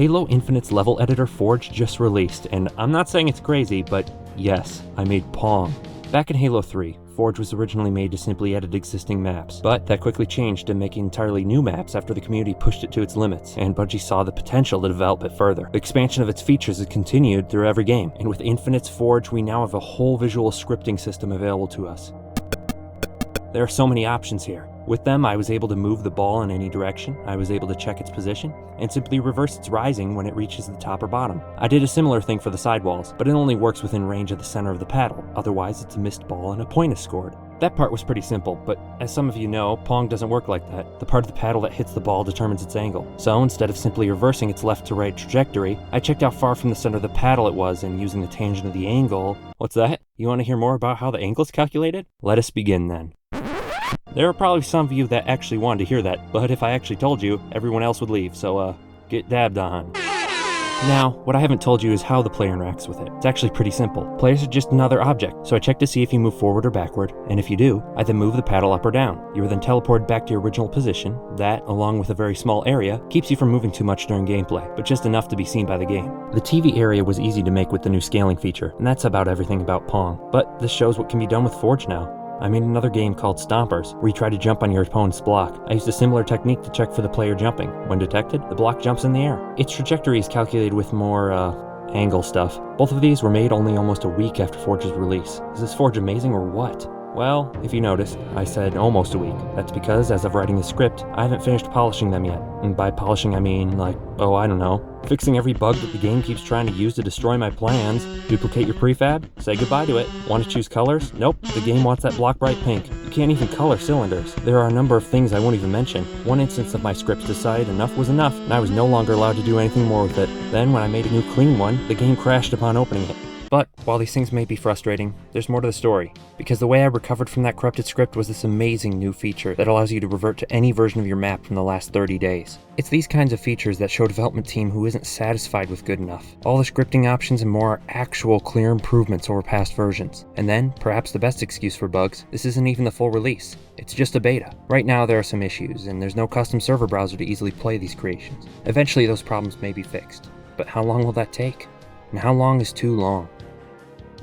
Halo Infinite's level editor Forge just released, and I'm not saying it's crazy, but yes, I made PONG. Back in Halo 3, Forge was originally made to simply edit existing maps, but that quickly changed to making entirely new maps after the community pushed it to its limits, and Bungie saw the potential to develop it further. The expansion of its features has continued through every game, and with Infinite's Forge, we now have a whole visual scripting system available to us. There are so many options here. With them, I was able to move the ball in any direction, I was able to check its position, and simply reverse its rising when it reaches the top or bottom. I did a similar thing for the sidewalls, but it only works within range of the center of the paddle, otherwise it's a missed ball and a point is scored. That part was pretty simple, but as some of you know, PONG doesn't work like that. The part of the paddle that hits the ball determines its angle. So instead of simply reversing its left to right trajectory, I checked how far from the center of the paddle it was, and using the tangent of the angle... What's that? You want to hear more about how the angle is calculated? Let us begin then. There are probably some of you that actually wanted to hear that, but if I actually told you, everyone else would leave, so get dabbed on. Now, what I haven't told you is how the player interacts with it. It's actually pretty simple. Players are just another object, so I check to see if you move forward or backward, and if you do, I then move the paddle up or down. You are then teleported back to your original position. That, along with a very small area, keeps you from moving too much during gameplay, but just enough to be seen by the game. The TV area was easy to make with the new scaling feature, and that's about everything about PONG. But this shows what can be done with Forge now. I made another game called Stompers, where you try to jump on your opponent's block. I used a similar technique to check for the player jumping. When detected, the block jumps in the air. Its trajectory is calculated with more, angle stuff. Both of these were made only almost a week after Forge's release. Is this Forge amazing or what? Well, if you noticed, I said almost a week. That's because, as of writing the script, I haven't finished polishing them yet. And by polishing, I mean, like, oh, I don't know, fixing every bug that the game keeps trying to use to destroy my plans. Duplicate your prefab? Say goodbye to it. Want to choose colors? Nope, the game wants that block bright pink. You can't even color cylinders. There are a number of things I won't even mention. One instance of my script decided enough was enough, and I was no longer allowed to do anything more with it. Then, when I made a new clean one, the game crashed upon opening it. But, while these things may be frustrating, there's more to the story, because the way I recovered from that corrupted script was this amazing new feature that allows you to revert to any version of your map from the last 30 days. It's these kinds of features that show a development team who isn't satisfied with good enough. All the scripting options and more are actual clear improvements over past versions. And then, perhaps the best excuse for bugs, this isn't even the full release. It's just a beta. Right now there are some issues, and there's no custom server browser to easily play these creations. Eventually those problems may be fixed. But how long will that take? And how long is too long?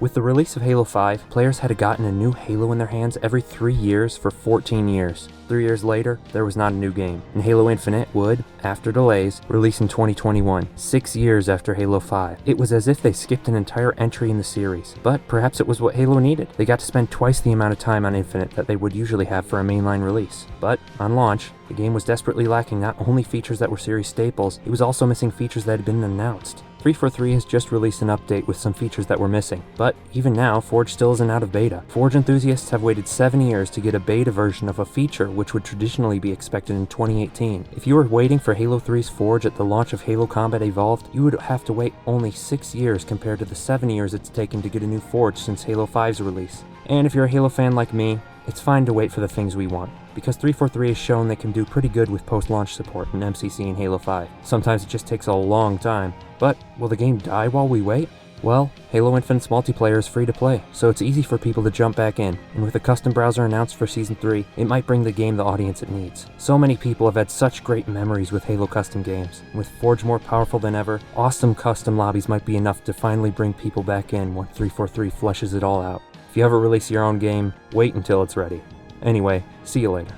With the release of Halo 5, players had gotten a new Halo in their hands every 3 years for 14 years. 3 years later, there was not a new game, and Halo Infinite would, after delays, release in 2021, 6 years after Halo 5. It was as if they skipped an entire entry in the series, but perhaps it was what Halo needed. They got to spend twice the amount of time on Infinite that they would usually have for a mainline release. But, on launch, the game was desperately lacking not only features that were series staples, it was also missing features that had been announced. 343 has just released an update with some features that were missing, but even now, Forge still isn't out of beta. Forge enthusiasts have waited 7 years to get a beta version of a feature which would traditionally be expected in 2018. If you were waiting for Halo 3's Forge at the launch of Halo Combat Evolved, you would have to wait only 6 years compared to the 7 years it's taken to get a new Forge since Halo 5's release. And if you're a Halo fan like me, it's fine to wait for the things we want, because 343 has shown they can do pretty good with post-launch support in MCC and Halo 5. Sometimes it just takes a long time. But will the game die while we wait? Well, Halo Infinite's multiplayer is free to play, so it's easy for people to jump back in, and with a custom browser announced for Season 3, it might bring the game the audience it needs. So many people have had such great memories with Halo custom games. With Forge more powerful than ever, awesome custom lobbies might be enough to finally bring people back in once 343 fleshes it all out. If you ever release your own game, wait until it's ready. Anyway, see you later.